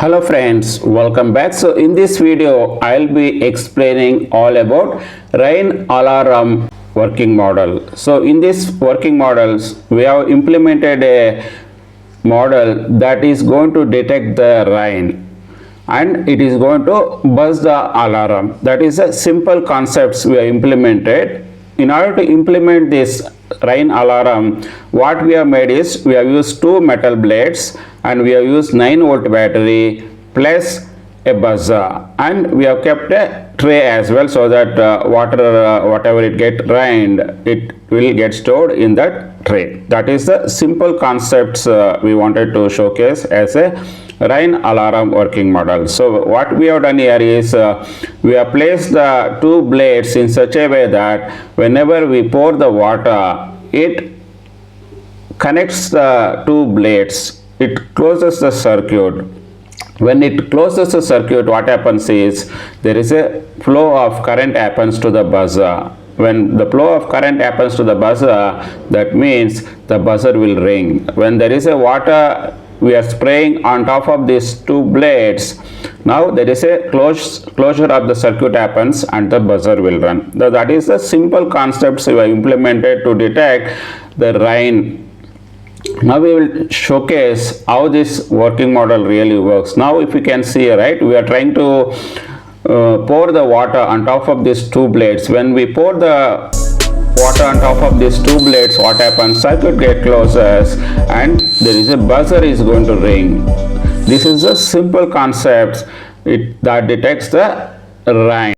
Hello friends, welcome back. So in this video I'll be explaining all about rain alarm working model. So in this working models we have implemented a model that is going to detect the rain and it is going to buzz the alarm. That is a simple concepts we have implemented. In order to implement this rain alarm, what we have made is we have used two metal blades and we have used 9-volt battery plus a buzzer, and we have kept a tray as well so that whatever it get rained, it will get stored in that tray. That is the simple concepts we wanted to showcase as a rain alarm working model. So what we have done here is we have placed the two blades in such a way that whenever we pour the water, it connects the two blades, it closes the circuit. When it closes the circuit, what happens is there is a flow of current happens to the buzzer. When the flow of current happens to the buzzer, that means the buzzer will ring. When there is a water we are spraying on top of these two blades, now there is a closure of the circuit happens and the buzzer will run. That is the simple concepts we have implemented to detect the rain. Now we will showcase how this working model really works. Now if you can see, right, we are trying to pour the water on top of these two blades. When we pour the water on top of these two blades, what happens? Circuit get closes and there is a buzzer is going to ring. This is a simple concept that detects the rain.